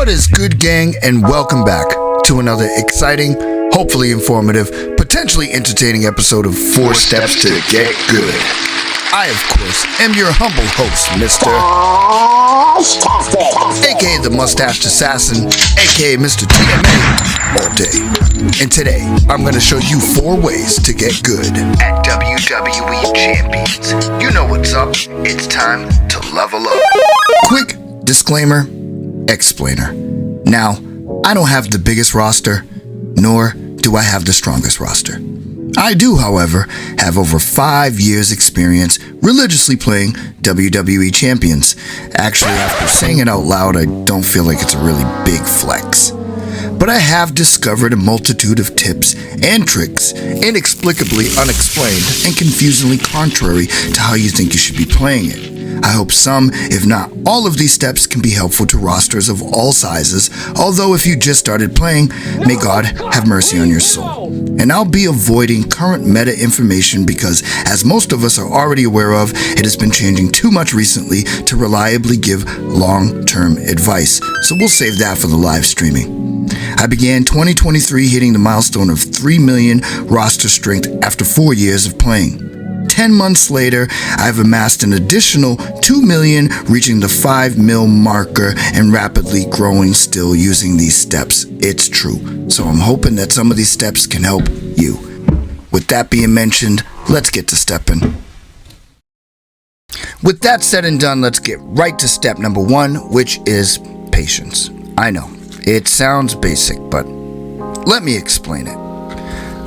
What is good, gang, and welcome back to another exciting, hopefully informative, potentially entertaining episode of 4 Steps to Get Good. I, of course, am your humble host, Mr. Stache-Tastic, aka the Mustached Assassin, aka Mr. TMA all day. And today, I'm going to show you 4 ways to get good at WWE Champions. You know what's up. It's time to level up. Quick disclaimer, explainer. Now, I don't have the biggest roster, nor do I have the strongest roster. I do, however, have over 5 years experience religiously playing WWE Champions. Actually, after saying it out loud, I don't feel like it's a really big flex. But I have discovered a multitude of tips and tricks, inexplicably unexplained and confusingly contrary to how you think you should be playing it. I hope some, if not all of these steps can be helpful to rosters of all sizes, although if you just started playing, may God have mercy on your soul. And I'll be avoiding current meta information because, as most of us are already aware of, it has been changing too much recently to reliably give long-term advice, so we'll save that for the live streaming. I began 2023 hitting the milestone of 3 million roster strength after 4 years of playing. 10 months later, I've amassed an additional 2 million, reaching the 5 mil marker and rapidly growing still using these steps. It's true. So I'm hoping that some of these steps can help you. With that being mentioned, let's get to stepping. With that said and done, let's get right to step number 1, which is patience. I know, it sounds basic, but let me explain it.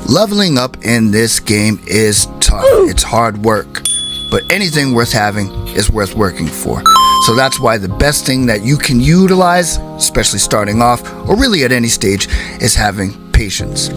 Leveling up in this game is tough. It's hard work, but anything worth having is worth working for. So that's why the best thing that you can utilize, especially starting off, or really at any stage, is having patience.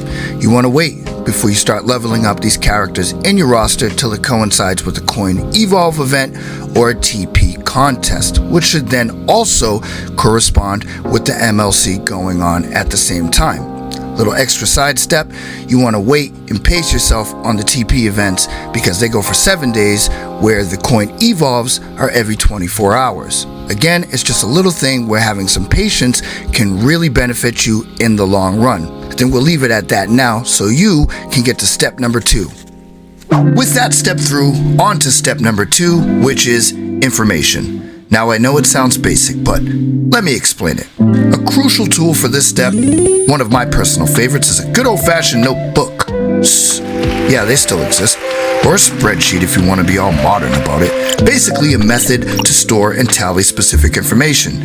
You want to wait before you start leveling up these characters in your roster till it coincides with a coin evolve event or a TP contest, which should then also correspond with the MLC going on at the same time. Little extra side step, you want to wait and pace yourself on the TP events because they go for 7 days, where the coin evolves are every 24 hours. Again, it's just a little thing where having some patience can really benefit you in the long run. Then we'll leave it at that now so you can get to step number 2. With that step through, on to step number 2, which is information. Now, I know it sounds basic, but let me explain it. A crucial tool for this step, one of my personal favorites, is a good old-fashioned notebook. Yeah, they still exist. Or a spreadsheet if you want to be all modern about it. Basically a method to store and tally specific information.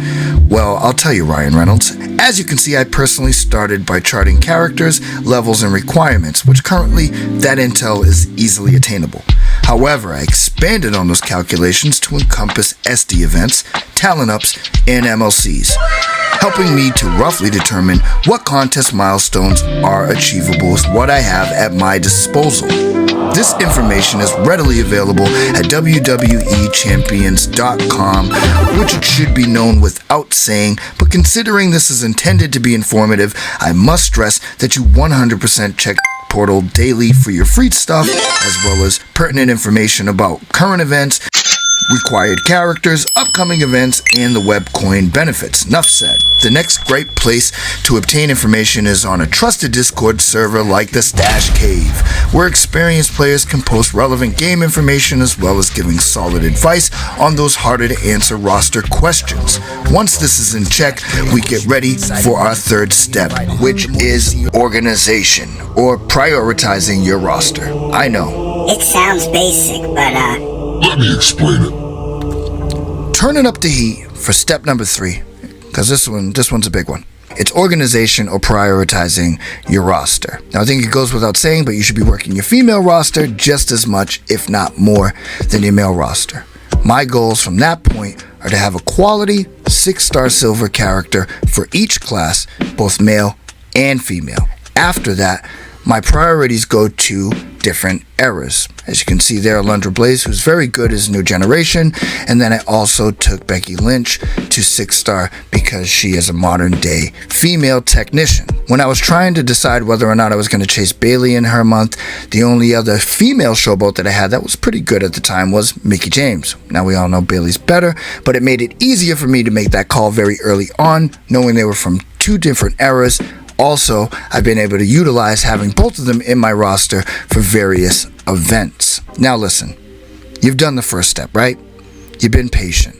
Well, I'll tell you, Ryan Reynolds. As you can see, I personally started by charting characters, levels, and requirements, which currently that intel is easily attainable. However, I expanded on those calculations to encompass SD events, talent ups, and MLCs, helping me to roughly determine what contest milestones are achievable with what I have at my disposal. This information is readily available at WWE Champions.com, which it should be known without saying, but considering this is intended to be informative, I must stress that you 100% check portal daily for your free stuff, as well as pertinent information about current events, required characters, upcoming events, and the web coin benefits. Enough said. The next great place to obtain information is on a trusted Discord server like the Stash Cave, where experienced players can post relevant game information as well as giving solid advice on those harder to answer roster questions. Once this is in check, we get ready for our 3rd step, which is organization, or prioritizing your roster. I know. It sounds basic, but let me explain it. Turning up the heat for step number 3, because this one's a big one. It's organization or prioritizing your roster. Now, I think it goes without saying, but you should be working your female roster just as much, if not more, than your male roster. My goals from that point are to have a quality 6-star silver character for each class, both male and female. After that, my priorities go to different eras. As you can see there, Alundra Blaze, who's very good as New Generation, and then I also took Becky Lynch to 6-star because she is a modern day female technician. When I was trying to decide whether or not I was going to chase Bayley in her month, the only other female showboat that I had that was pretty good at the time was Mickie James. Now we all know Bayley's better, but it made it easier for me to make that call very early on, knowing they were from two different eras. Also, I've been able to utilize having both of them in my roster for various events. Now listen, you've done the first step, right? You've been patient.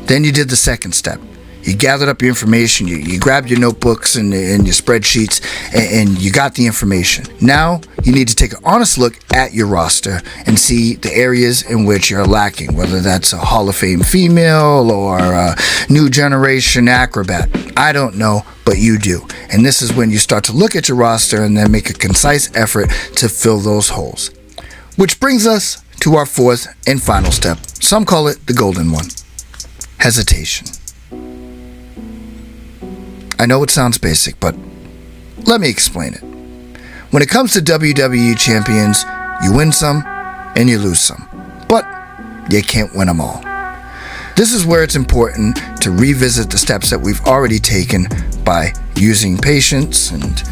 Then you did the second step. You gathered up your information, you grabbed your notebooks and your spreadsheets, and you got the information. Now, you need to take an honest look at your roster and see the areas in which you're lacking, whether that's a Hall of Fame female or a New Generation acrobat. I don't know, but you do. And this is when you start to look at your roster and then make a concise effort to fill those holes. Which brings us to our fourth and final step. Some call it the golden one. Hesitation. I know it sounds basic, but let me explain it. When it comes to WWE Champions, you win some and you lose some, but you can't win them all. This is where it's important to revisit the steps that we've already taken by using patience and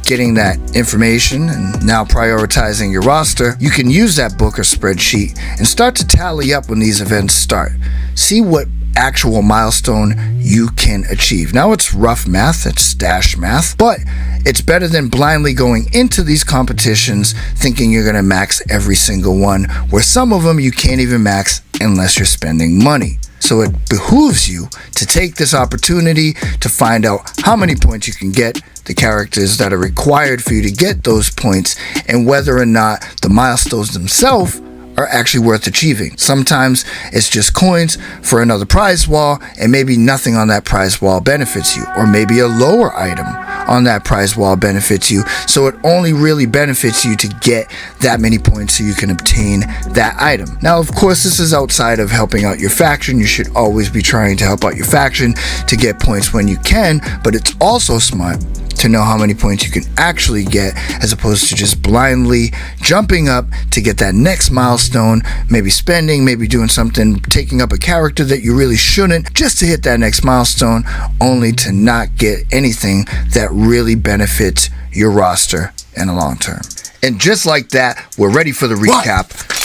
getting that information and now prioritizing your roster. You can use that book or spreadsheet and start to tally up when these events start. See what actual milestone you can achieve. Now it's rough math, it's stash math, but it's better than blindly going into these competitions thinking you're going to max every single one, where some of them you can't even max unless you're spending money. So it behooves you to take this opportunity to find out how many points you can get, the characters that are required for you to get those points, and whether or not the milestones themselves are actually worth achieving. Sometimes it's just coins for another prize wall, and maybe nothing on that prize wall benefits you, or maybe a lower item on that prize wall benefits you, so it only really benefits you to get that many points so you can obtain that item. Now, of course, this is outside of helping out your faction. You should always be trying to help out your faction to get points when you can, but it's also smart to know how many points you can actually get, as opposed to just blindly jumping up to get that next milestone, maybe spending, maybe doing something, taking up a character that you really shouldn't, just to hit that next milestone, only to not get anything that really benefits your roster in the long term. And just like that, we're ready for the recap.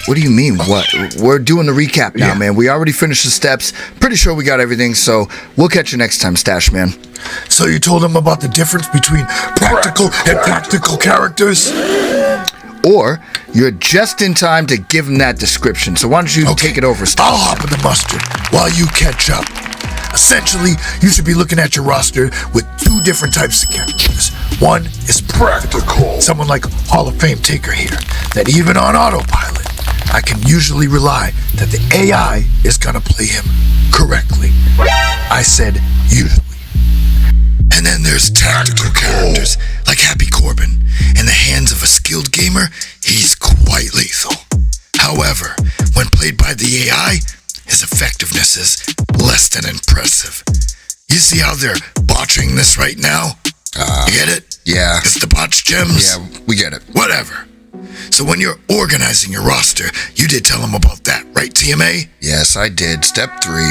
What do you mean, what? We're doing the recap now, man. We already finished the steps. Pretty sure we got everything, so we'll catch you next time, Stache Man. So you told him about the difference between practical and tactical characters? Or you're just in time to give him that description. So why don't you take it over, Stache? I'll hop in the mustard while you catch up. Essentially, you should be looking at your roster with two different types of characters. One is practical, someone like Hall of Fame Taker here, that even on autopilot, I can usually rely that the AI is gonna play him correctly. I said usually. And then there's tactical characters like Happy Corbin. In the hands of a skilled gamer, he's quite lethal. However, when played by the AI, his effectiveness is less than impressive. You see how they're botching this right now? You get it? Yeah. It's the botch gems? Yeah, we get it. Whatever. So when you're organizing your roster, you did tell him about that, right, TMA? Yes, I did. Step 3.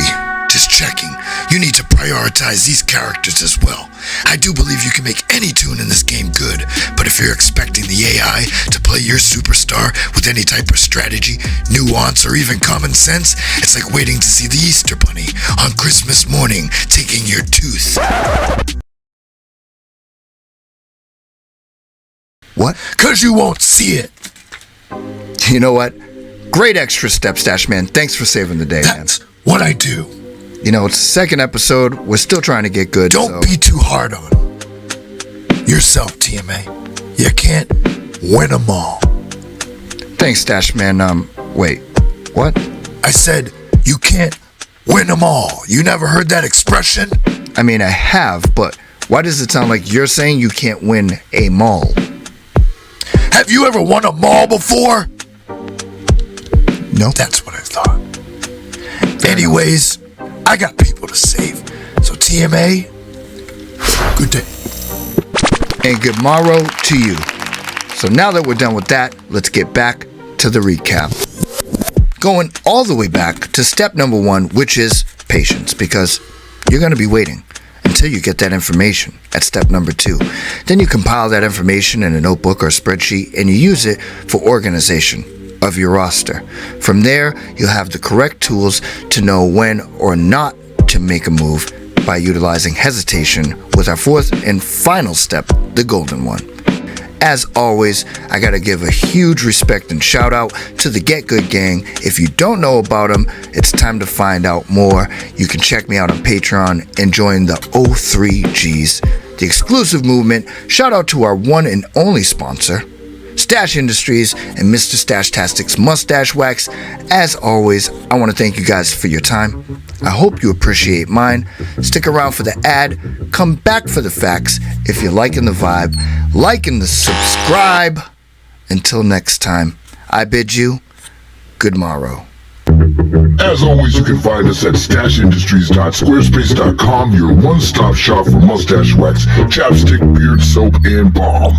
Just checking. You need to prioritize these characters as well. I do believe you can make any tune in this game good, but if you're expecting the AI to play your superstar with any type of strategy, nuance, or even common sense, it's like waiting to see the Easter Bunny on Christmas morning taking your tooth. What? 'Cause you won't see it. You know what? Great extra step, Stache Man. Thanks for saving the day, That's man. what I do. You know, it's the second episode. We're still trying to get good. Don't be too hard on yourself, TMA. You can't win them all. Thanks, Stache Man. Wait, what? I said you can't win them all. You never heard that expression? I mean, I have, but why does it sound like you're saying you can't win a mall? Have you ever won a mall before? No. That's what I thought. Anyways, I got people to save. So TMA, good day. and good morrow to you. So now that we're done with that, let's get back to the recap. Going all the way back to step number 1, which is patience, because you're going to be waiting until you get that information at step number 2. Then you compile that information in a notebook or spreadsheet and you use it for organization of your roster. From there, you'll have the correct tools to know when or not to make a move by utilizing hesitation with our 4th and final step, the golden one. As always, I gotta give a huge respect and shout out to the Get Good Gang. If you don't know about them, it's time to find out more. You can check me out on Patreon and join the O3Gs, the exclusive movement. Shout out to our one and only sponsor, Stache Industries and Mr. Stache-Tastic's Mustache Wax. As always, I want to thank you guys for your time. I hope you appreciate mine. Stick around for the ad. Come back for the facts. If you're liking the vibe, liking the subscribe. Until next time, I bid you good morrow. As always, you can find us at stacheindustries.squarespace.com, your one-stop shop for mustache wax, chapstick, beard soap, and balm.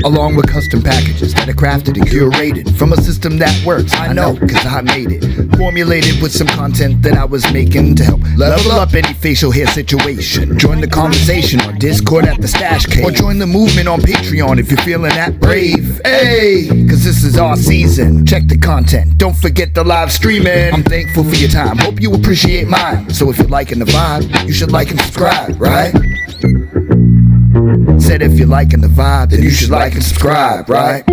Along with custom packages that are crafted and curated from a system that works. I know, cause I made it. Formulated with some content that I was making to help level up any facial hair situation. Join the conversation on Discord at the Stache Cave, or join the movement on Patreon if you're feeling that brave. Hey, cause this is our season. Check the content. Don't forget the live streaming. I'm thankful for your time. Hope you appreciate mine. So if you're liking the vibe, you should like and subscribe, right? Said if you're liking the vibe, then you should like and subscribe, right?